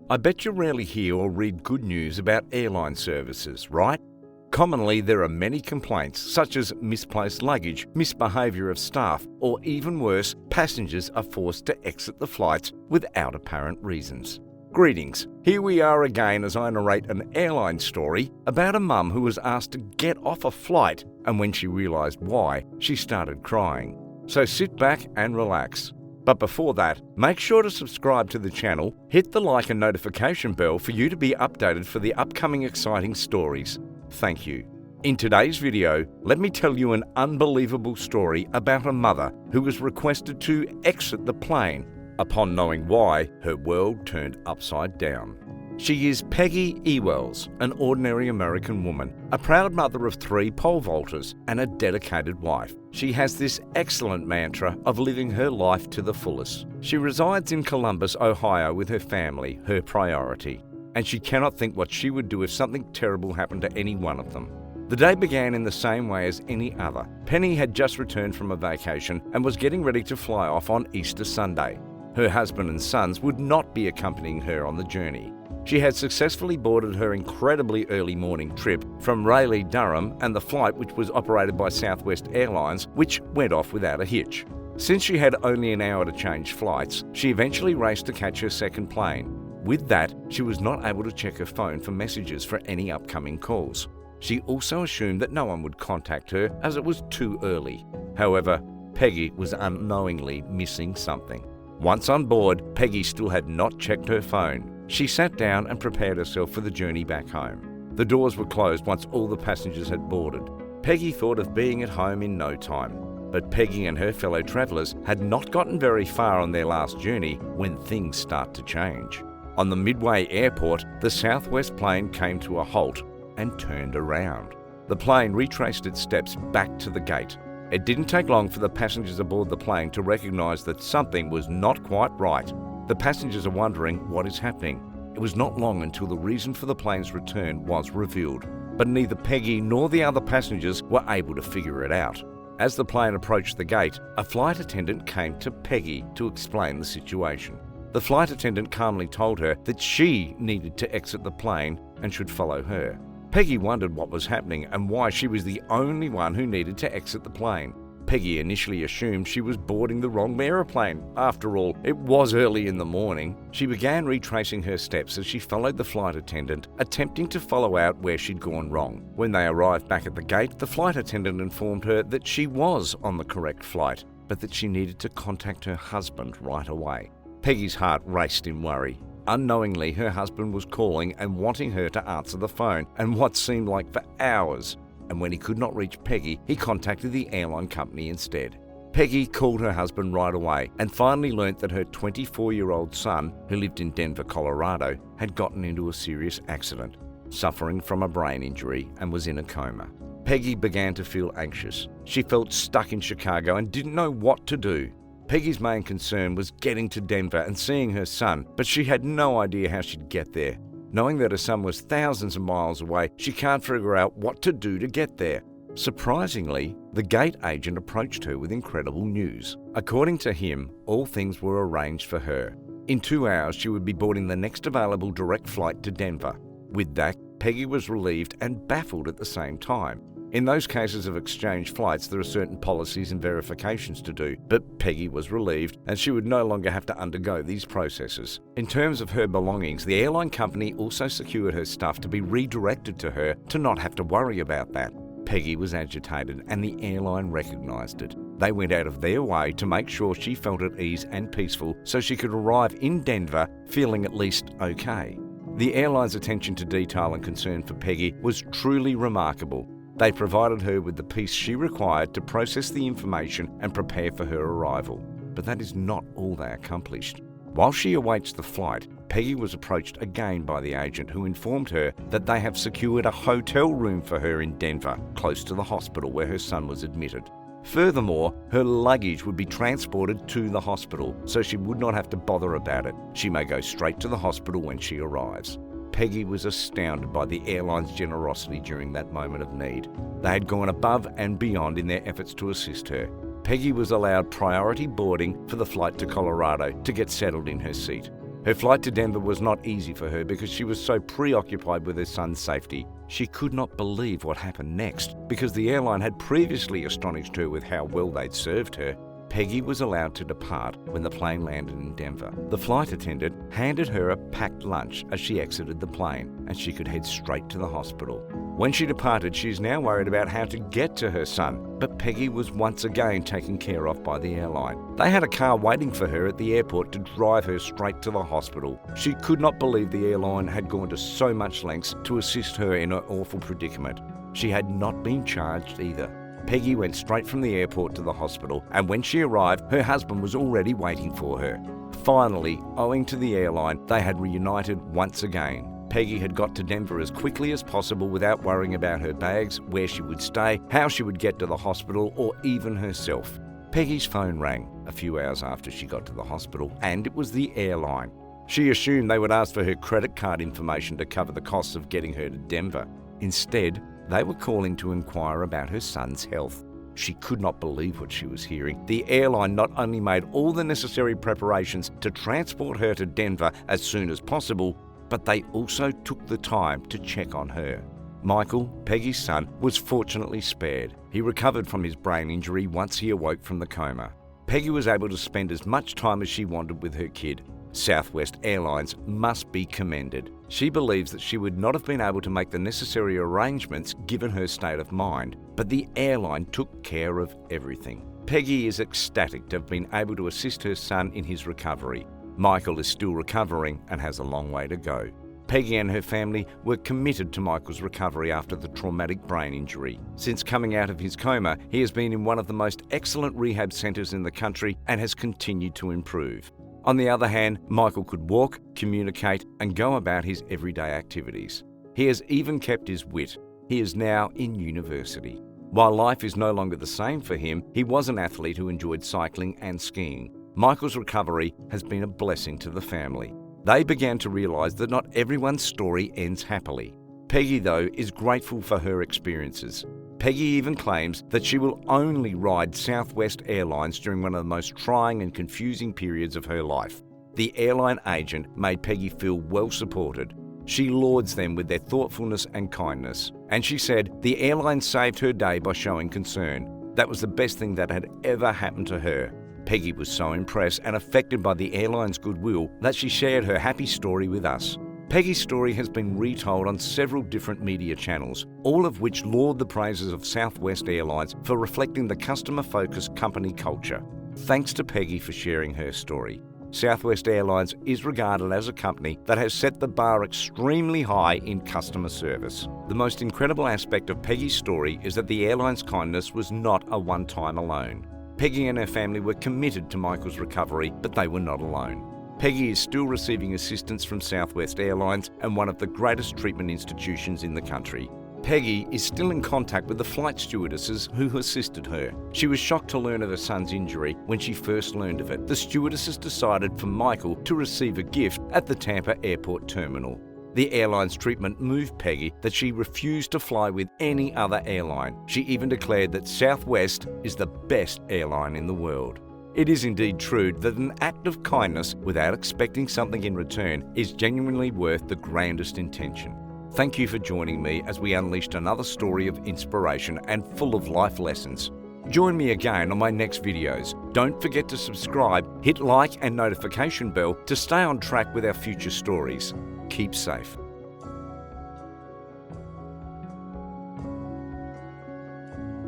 I bet you rarely hear or read good news about airline services, right? Commonly, there are many complaints, such as misplaced luggage, misbehaviour of staff, or even worse, passengers are forced to exit the flights without apparent reasons. Greetings. Here we are again as I narrate an airline story about a mum who was asked to get off a flight, and when she realised why, she started crying. So sit back and relax. But before that, make sure to subscribe to the channel, hit the like and notification bell for you to be updated for the upcoming exciting stories. Thank you. In today's video, let me tell you an unbelievable story about a mother who was requested to exit the plane. Upon knowing why, her world turned upside down. She is Peggy Ewells, an ordinary American woman, a proud mother of 3 pole vaulters, and a dedicated wife. She has this excellent mantra of living her life to the fullest. She resides in Columbus, Ohio with her family, her priority, and she cannot think what she would do if something terrible happened to any one of them. The day began in the same way as any other. Penny had just returned from a vacation and was getting ready to fly off on Easter Sunday. Her husband and sons would not be accompanying her on the journey. She had successfully boarded her incredibly early morning trip from Raleigh Durham and the flight, which was operated by Southwest Airlines, which went off without a hitch. Since she had only an hour to change flights, she eventually raced to catch her second plane. With that, she was not able to check her phone for messages for any upcoming calls. She also assumed that no one would contact her as it was too early. However, Peggy was unknowingly missing something. Once on board, Peggy still had not checked her phone. She sat down and prepared herself for the journey back home. The doors were closed once all the passengers had boarded. Peggy thought of being at home in no time. But Peggy and her fellow travellers had not gotten very far on their last journey when things start to change. On the Midway airport, the Southwest plane came to a halt and turned around. The plane retraced its steps back to the gate. It didn't take long for the passengers aboard the plane to recognise that something was not quite right. The passengers are wondering what is happening. It was not long until the reason for the plane's return was revealed, but neither Peggy nor the other passengers were able to figure it out. As the plane approached the gate, a flight attendant came to Peggy to explain the situation. The flight attendant calmly told her that she needed to exit the plane and should follow her. Peggy wondered what was happening and why she was the only one who needed to exit the plane. Peggy initially assumed she was boarding the wrong aeroplane. After all, it was early in the morning. She began retracing her steps as she followed the flight attendant, attempting to follow out where she'd gone wrong. When they arrived back at the gate, the flight attendant informed her that she was on the correct flight, but that she needed to contact her husband right away. Peggy's heart raced in worry. Unknowingly, her husband was calling and wanting her to answer the phone, and what seemed like for hours. And when he could not reach Peggy, he contacted the airline company instead. Peggy called her husband right away and finally learnt that her 24-year-old son, who lived in Denver, Colorado, had gotten into a serious accident, suffering from a brain injury and was in a coma. Peggy began to feel anxious. She felt stuck in Chicago and didn't know what to do. Peggy's main concern was getting to Denver and seeing her son, but she had no idea how she'd get there. Knowing that her son was thousands of miles away, she can't figure out what to do to get there. Surprisingly, the gate agent approached her with incredible news. According to him, all things were arranged for her. In 2 hours, she would be boarding the next available direct flight to Denver. With that, Peggy was relieved and baffled at the same time. In those cases of exchange flights, there are certain policies and verifications to do, but Peggy was relieved and she would no longer have to undergo these processes. In terms of her belongings, the airline company also secured her stuff to be redirected to her to not have to worry about that. Peggy was agitated and the airline recognised it. They went out of their way to make sure she felt at ease and peaceful so she could arrive in Denver feeling at least okay. The airline's attention to detail and concern for Peggy was truly remarkable. They provided her with the peace she required to process the information and prepare for her arrival. But that is not all they accomplished. While she awaits the flight, Peggy was approached again by the agent, who informed her that they have secured a hotel room for her in Denver, close to the hospital where her son was admitted. Furthermore, her luggage would be transported to the hospital, so she would not have to bother about it. She may go straight to the hospital when she arrives. Peggy was astounded by the airline's generosity during that moment of need. They had gone above and beyond in their efforts to assist her. Peggy was allowed priority boarding for the flight to Colorado to get settled in her seat. Her flight to Denver was not easy for her because she was so preoccupied with her son's safety. She could not believe what happened next because the airline had previously astonished her with how well they'd served her. Peggy was allowed to depart when the plane landed in Denver. The flight attendant handed her a packed lunch as she exited the plane, and she could head straight to the hospital. When she departed, she's now worried about how to get to her son, but Peggy was once again taken care of by the airline. They had a car waiting for her at the airport to drive her straight to the hospital. She could not believe the airline had gone to so much lengths to assist her in her awful predicament. She had not been charged either. Peggy went straight from the airport to the hospital, and when she arrived, her husband was already waiting for her. Finally, owing to the airline, they had reunited once again. Peggy had got to Denver as quickly as possible without worrying about her bags, where she would stay, how she would get to the hospital, or even herself. Peggy's phone rang a few hours after she got to the hospital, and it was the airline. She assumed they would ask for her credit card information to cover the costs of getting her to Denver. Instead, they were calling to inquire about her son's health. She could not believe what she was hearing. The airline not only made all the necessary preparations to transport her to Denver as soon as possible, but they also took the time to check on her. Michael, Peggy's son, was fortunately spared. He recovered from his brain injury once he awoke from the coma. Peggy was able to spend as much time as she wanted with her kid. Southwest Airlines must be commended. She believes that she would not have been able to make the necessary arrangements given her state of mind, but the airline took care of everything. Peggy is ecstatic to have been able to assist her son in his recovery. Michael is still recovering and has a long way to go. Peggy and her family were committed to Michael's recovery after the traumatic brain injury. Since coming out of his coma, he has been in one of the most excellent rehab centres in the country and has continued to improve. On the other hand, Michael could walk, communicate, and go about his everyday activities. He has even kept his wit. He is now in university. While life is no longer the same for him, he was an athlete who enjoyed cycling and skiing. Michael's recovery has been a blessing to the family. They began to realise that not everyone's story ends happily. Peggy, though, is grateful for her experiences. Peggy even claims that she will only ride Southwest Airlines during one of the most trying and confusing periods of her life. The airline agent made Peggy feel well supported. She lauds them with their thoughtfulness and kindness. And she said the airline saved her day by showing concern. That was the best thing that had ever happened to her. Peggy was so impressed and affected by the airline's goodwill that she shared her happy story with us. Peggy's story has been retold on several different media channels, all of which laud the praises of Southwest Airlines for reflecting the customer-focused company culture. Thanks to Peggy for sharing her story. Southwest Airlines is regarded as a company that has set the bar extremely high in customer service. The most incredible aspect of Peggy's story is that the airline's kindness was not a one-time alone. Peggy and her family were committed to Michael's recovery, but they were not alone. Peggy is still receiving assistance from Southwest Airlines and one of the greatest treatment institutions in the country. Peggy is still in contact with the flight stewardesses who assisted her. She was shocked to learn of her son's injury when she first learned of it. The stewardesses decided for Michael to receive a gift at the Tampa Airport terminal. The airline's treatment moved Peggy that she refused to fly with any other airline. She even declared that Southwest is the best airline in the world. It is indeed true that an act of kindness without expecting something in return is genuinely worth the grandest intention. Thank you for joining me as we unleashed another story of inspiration and full of life lessons. Join me again on my next videos. Don't forget to subscribe, hit like and notification bell to stay on track with our future stories. Keep safe.